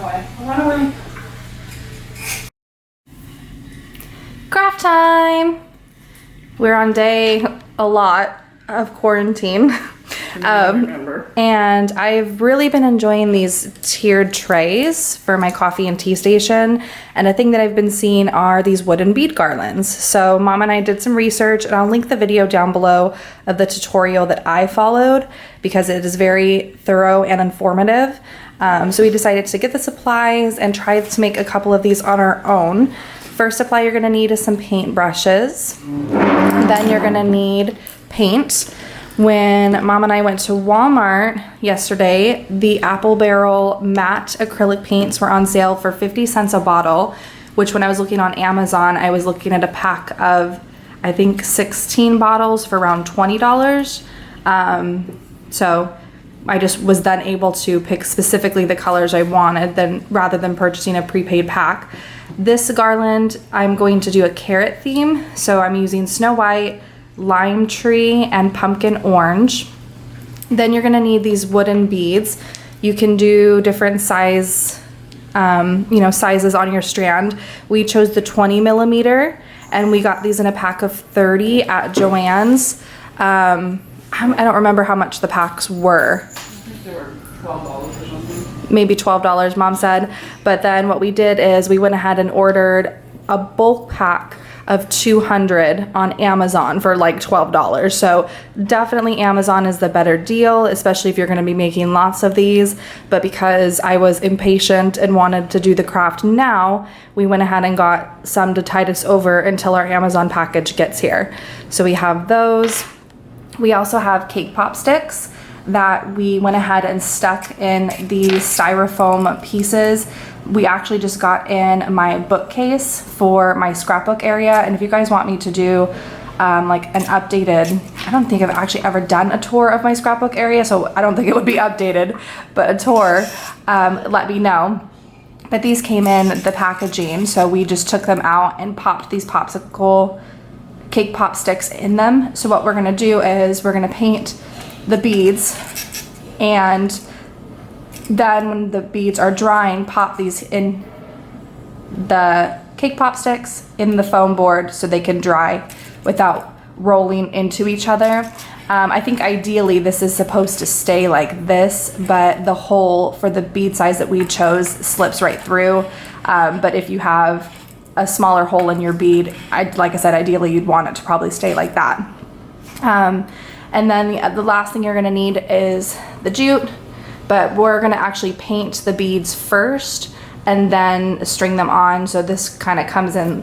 away. Run away. Craft time. We're on day a lot of quarantine. And I've really been enjoying these tiered trays for my coffee and tea station. And a thing that I've been seeing are these wooden bead garlands. So Mom and I did some research, and I'll link the video down below of the tutorial that I followed because it is very thorough and informative. So we decided to get the supplies and try to make a couple of these on our own. First supply you're gonna need is some paint brushes. Then you're gonna need paint. When Mom and I went to Walmart yesterday, the Apple Barrel matte acrylic paints were on sale for 50 cents a bottle, which when I was looking on Amazon, I was looking at a pack of, I think 16 bottles for around $20. So I just was then able to pick specifically the colors I wanted rather than purchasing a prepaid pack. This garland, I'm going to do a carrot theme. So I'm using Snow White, lime tree, and pumpkin orange. Then you're gonna need these wooden beads. You can do different sizes on your strand. We chose the 20 millimeter, and we got these in a pack of 30 at Joann's. I don't remember how much the packs were. I think they were $12 or something. Maybe $12, Mom said. But then what we did is we went ahead and ordered a bulk pack of 200 on Amazon for like $12. So definitely Amazon is the better deal, especially if you're going to be making lots of these. But because I was impatient and wanted to do the craft now, we went ahead and got some to tide us over until our Amazon package gets here. So we have those. We also have cake pop sticks that we went ahead and stuck in the styrofoam pieces. We actually just got in my bookcase for my scrapbook area, and if you guys want me to do like an updated, I don't think I've actually ever done a tour of my scrapbook area, so I don't think it would be updated, but a tour, let me know. But these came in the packaging, so we just took them out and popped these popsicle cake pop sticks in them. So what we're gonna do is we're gonna paint the beads, and then when the beads are drying, pop these in the cake pop sticks in the foam board so they can dry without rolling into each other. I think ideally this is supposed to stay like this, but the hole for the bead size that we chose slips right through. But if you have a smaller hole in your bead, like I said, ideally you'd want it to probably stay like that. And then the last thing you're gonna need is the jute, but we're gonna actually paint the beads first and then string them on. So this kind of comes in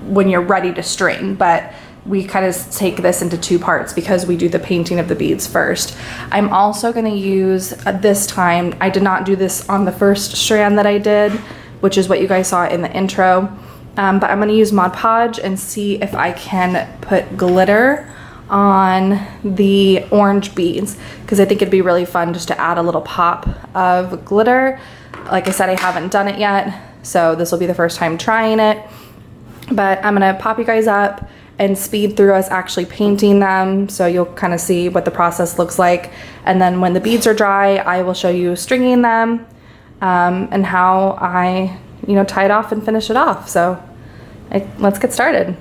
when you're ready to string, but we kind of take this into two parts because we do the painting of the beads first. I'm also gonna use, this time, I did not do this on the first strand that I did, which is what you guys saw in the intro, but I'm gonna use Mod Podge and see if I can put glitter on the orange beads, because I think it'd be really fun just to add a little pop of glitter. Like I said, I haven't done it yet, so this will be the first time trying it. But I'm gonna pop you guys up and speed through us actually painting them, so you'll kind of see what the process looks like. And then when the beads are dry, I will show you stringing them and how I tie it off and finish it off. So let's get started.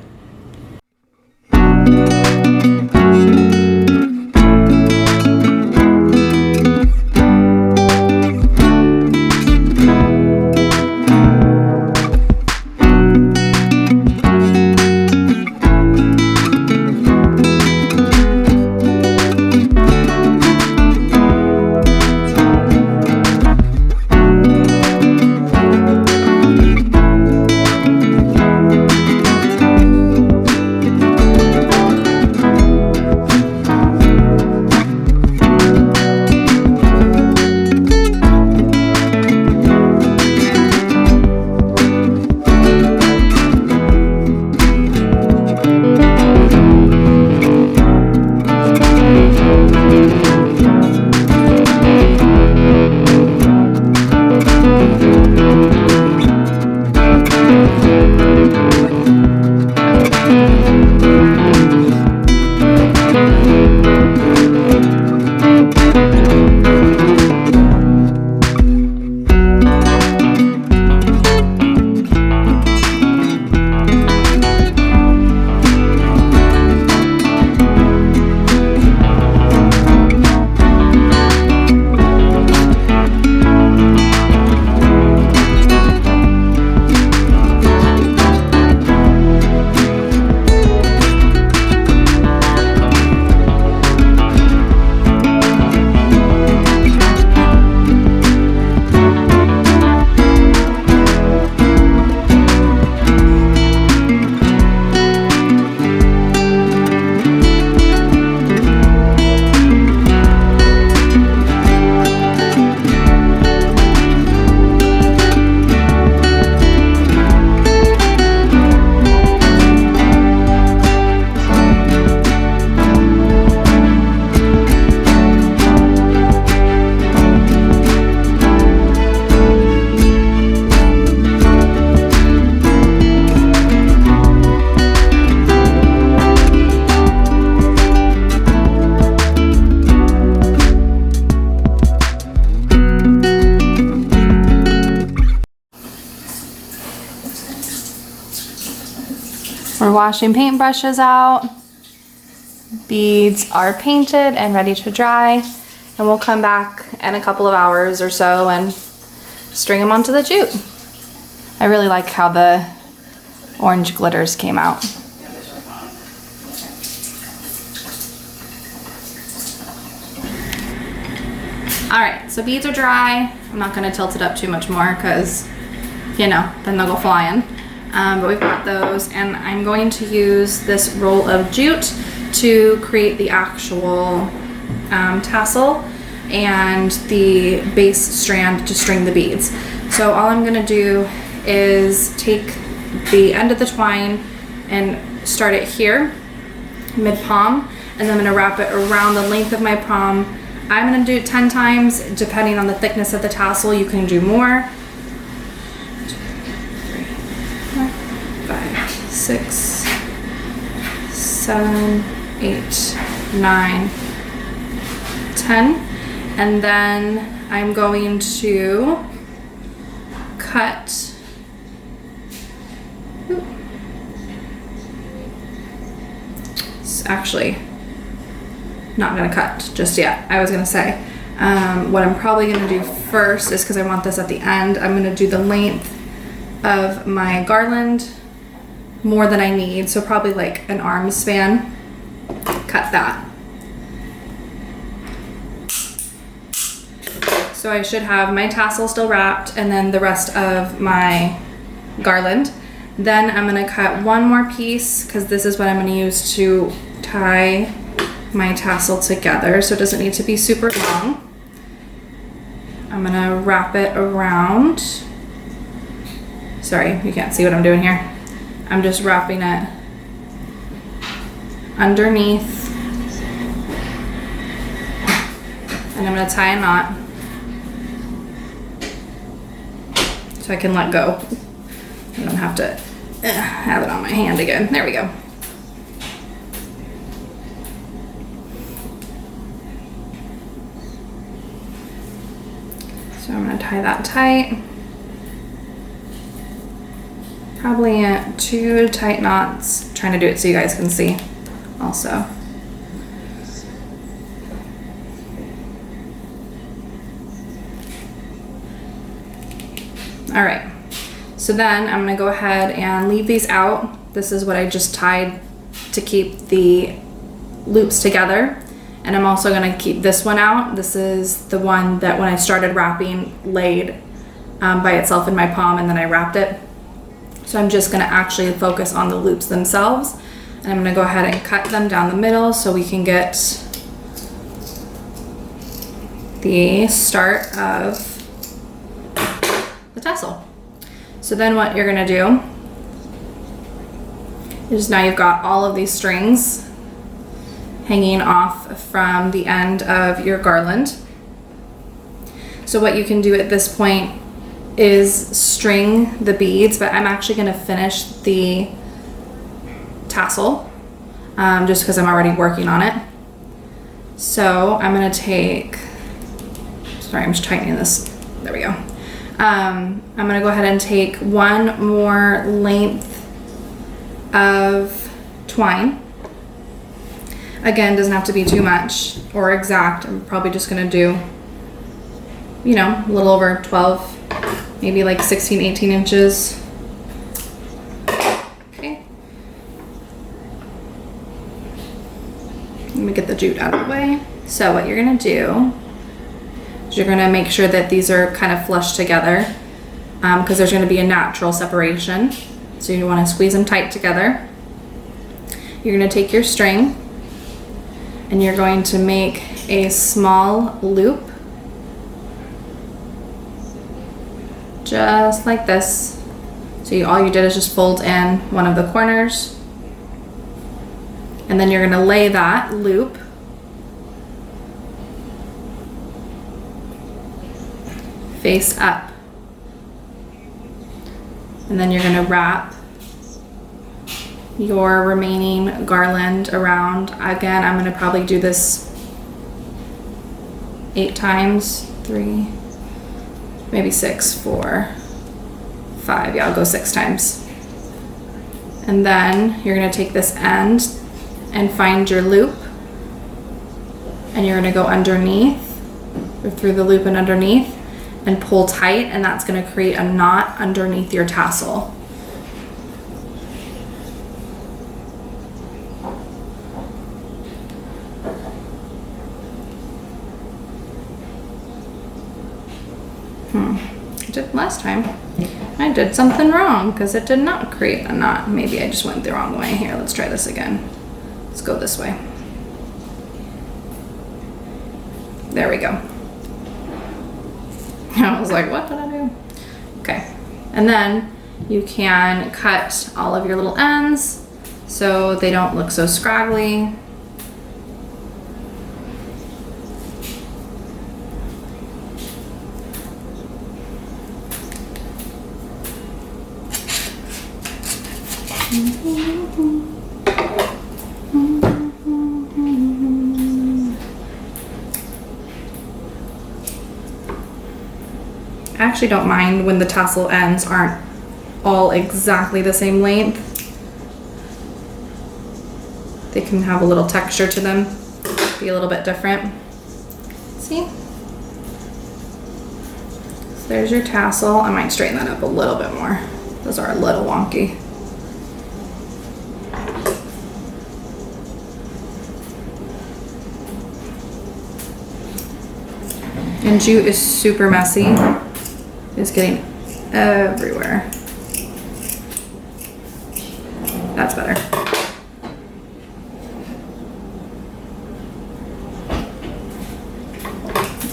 washing paintbrushes out. Beads are painted and ready to dry. And we'll come back in a couple of hours or so and string them onto the jute. I really like how the orange glitters came out. All right, so beads are dry. I'm not gonna tilt it up too much more because, you know, then they'll go flying. But we've got those, and I'm going to use this roll of jute to create the actual tassel and the base strand to string the beads. So all I'm gonna do is take the end of the twine and start it here, mid-palm, and then I'm gonna wrap it around the length of my palm. I'm gonna do it 10 times, depending on the thickness of the tassel. You can do more. 2, 3, 4, 5, 6, 7, 8, 9, 10. And then I'm going to cut. It's actually not gonna cut just yet. I was gonna say, what I'm probably gonna do first is, because I want this at the end, I'm gonna do the length of my garland more than I need, so probably like an arm span. Cut that. So I should have my tassel still wrapped and then the rest of my garland. Then I'm gonna cut one more piece, because this is what I'm gonna use to tie my tassel together, so it doesn't need to be super long. I'm gonna wrap it around. Sorry, you can't see what I'm doing here. I'm just wrapping it underneath, and I'm gonna tie a knot so I can let go. I don't have to have it on my hand again. There we go. So I'm gonna tie that tight. Probably 2 tight knots. I'm trying to do it so you guys can see also. All right, so then I'm gonna go ahead and leave these out. This is what I just tied to keep the loops together. And I'm also gonna keep this one out. This is the one that when I started wrapping laid by itself in my palm, and then I wrapped it. So I'm just gonna actually focus on the loops themselves. And I'm gonna go ahead and cut them down the middle so we can get the start of the tassel. So then what you're gonna do is, now you've got all of these strings hanging off from the end of your garland. So what you can do at this point is string the beads, but I'm actually gonna finish the tassel just because I'm already working on it. So I'm gonna take, sorry, I'm just tightening this, there we go. I'm gonna go ahead and take one more length of twine. Again, doesn't have to be too much or exact. I'm probably just gonna do, you know, a little over 12, maybe like 16, 18 inches. Okay. Let me get the jute out of the way. So what you're gonna do is you're gonna make sure that these are kind of flush together, because there's gonna be a natural separation. So you wanna squeeze them tight together. You're gonna take your string and you're going to make a small loop, just like this. So all you did is just fold in one of the corners, and then you're gonna lay that loop face up. And then you're gonna wrap your remaining garland around. Again, I'm gonna probably do this 8 times, 3, maybe 6, 4, 5. Yeah, I'll go 6 times. And then you're gonna take this end and find your loop, and you're gonna go underneath, or through the loop and underneath, and pull tight, and that's gonna create a knot underneath your tassel. I did last time. I did something wrong because it did not create a knot. Maybe I just went the wrong way. Here, let's try this again. Let's go this way. There we go. I was like, what did I do? Okay. And then you can cut all of your little ends so they don't look so scraggly. I actually don't mind when the tassel ends aren't all exactly the same length. They can have a little texture to them, be a little bit different. See? So there's your tassel. I might straighten that up a little bit more. Those are a little wonky. And jute is super messy. It's getting everywhere. That's better.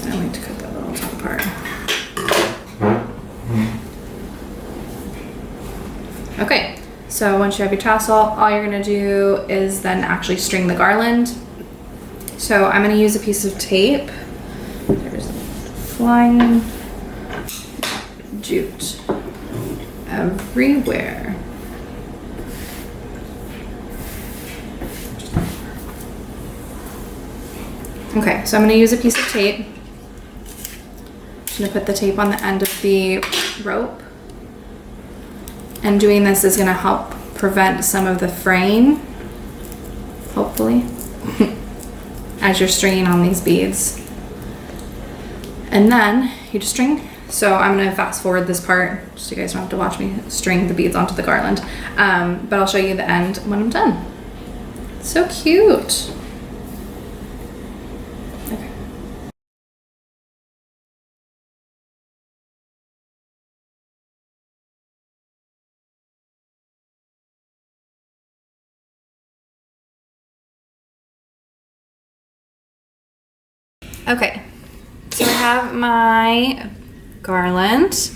I like to cut that little top part. Okay, so once you have your tassel, all you're gonna do is then actually string the garland. So I'm gonna use a piece of tape. There's flying jute everywhere. Okay, so I'm gonna use a piece of tape. I'm gonna put the tape on the end of the rope. And doing this is gonna help prevent some of the fraying, hopefully, as you're stringing on these beads. And then you just string. So I'm gonna fast forward this part so you guys don't have to watch me string the beads onto the garland. But I'll show you the end when I'm done. So cute. Okay. Okay, so I have my garland.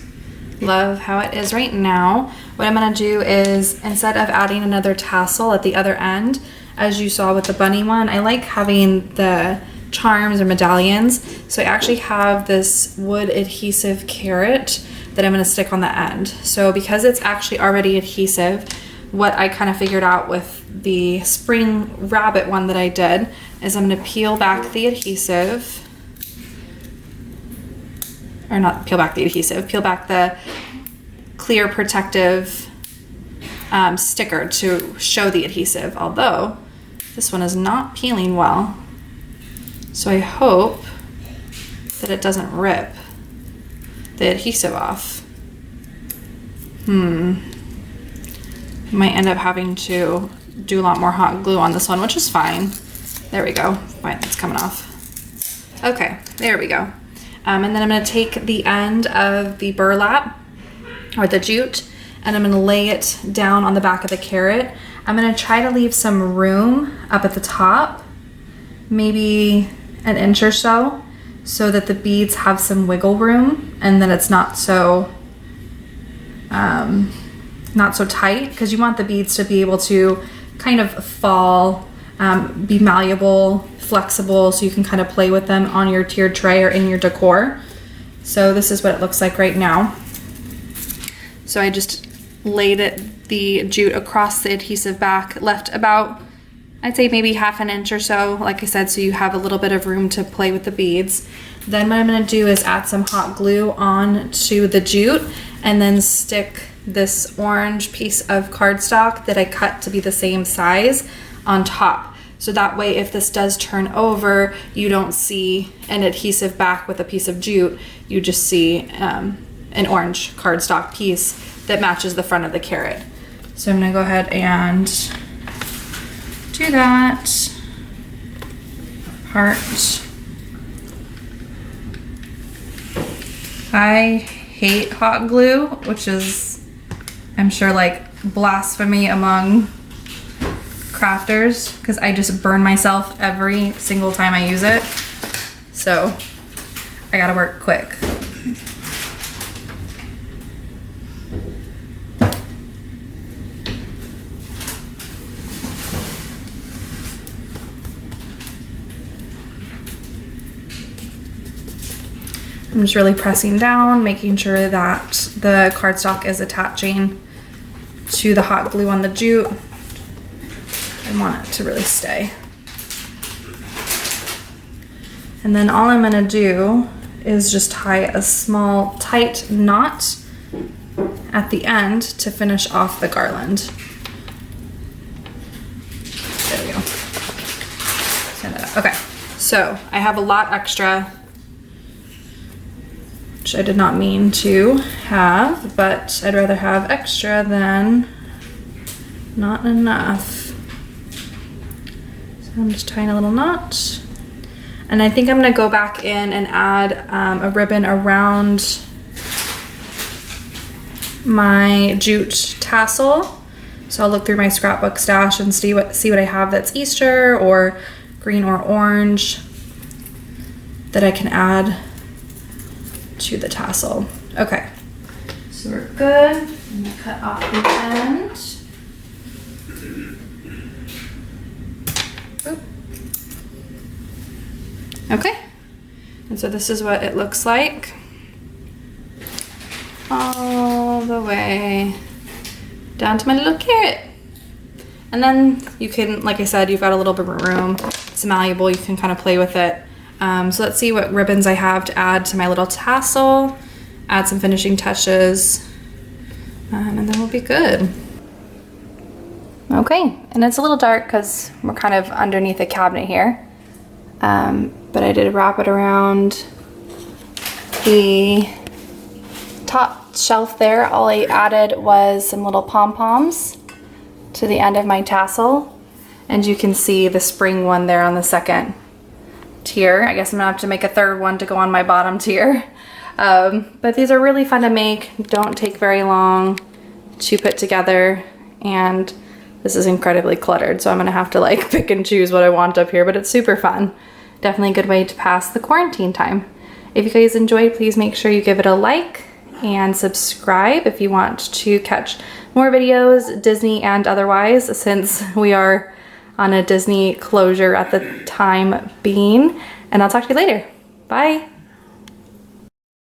Love how it is right now. What I'm gonna do is, instead of adding another tassel at the other end, as you saw with the bunny one, I like having the charms or medallions. So I actually have this wood adhesive carrot that I'm gonna stick on the end. So because it's actually already adhesive, what I kind of figured out with the spring rabbit one that I did is I'm gonna peel back the adhesive, or not peel back the adhesive, peel back the clear protective sticker to show the adhesive, although this one is not peeling well. So I hope that it doesn't rip the adhesive off. Might end up having to do a lot more hot glue on this one, which is fine. There we go. Fine, it's coming off. Okay, there we go. And then I'm gonna take the end of the burlap or the jute and I'm gonna lay it down on the back of the carrot. I'm gonna try to leave some room up at the top, maybe an inch or so that the beads have some wiggle room and then it's not so tight, because you want the beads to be able to kind of fall, be malleable, flexible, so you can kind of play with them on your tiered tray or in your decor. So this is what it looks like right now. So I just laid the jute across the adhesive back, left about, I'd say maybe half an inch or so, like I said, so you have a little bit of room to play with the beads. Then what I'm gonna do is add some hot glue on to the jute and then stick this orange piece of cardstock that I cut to be the same size on top. So that way, if this does turn over, you don't see an adhesive back with a piece of jute. You just see an orange cardstock piece that matches the front of the carrot. So I'm gonna go ahead and do that part. I hate hot glue, which is, I'm sure, like blasphemy among crafters, because I just burn myself every single time I use it. So I gotta work quick. I'm just really pressing down, making sure that the cardstock is attaching to the hot glue on the jute. I want it to really stay. And then all I'm gonna do is just tie a small tight knot at the end to finish off the garland. There we go. Stand that up. Okay, so I have a lot extra, which I did not mean to have, but I'd rather have extra than not enough. So I'm just tying a little knot. And I think I'm gonna go back in and add a ribbon around my jute tassel. So I'll look through my scrapbook stash and see what I have that's Easter or green or orange that I can add to the tassel. Okay, so we're good. I'm gonna cut off the end. Oop. Okay, and so this is what it looks like all the way down to my little carrot. And then you can, like I said, you've got a little bit of room. It's malleable, you can kind of play with it. So let's see what ribbons I have to add to my little tassel, add some finishing touches, and then we'll be good. Okay, and it's a little dark because we're kind of underneath a cabinet here. But I did wrap it around the top shelf there. All I added was some little pom-poms to the end of my tassel. And you can see the spring one there on the second tier. I guess I'm gonna have to make a third one to go on my bottom tier. But these are really fun to make, don't take very long to put together, and this is incredibly cluttered, so I'm gonna have to like pick and choose what I want up here, but it's super fun. Definitely a good way to pass the quarantine time. If you guys enjoyed, please make sure you give it a like and subscribe if you want to catch more videos, Disney and otherwise, since we are on a Disney closure at the time being. And I'll talk to you later. Bye.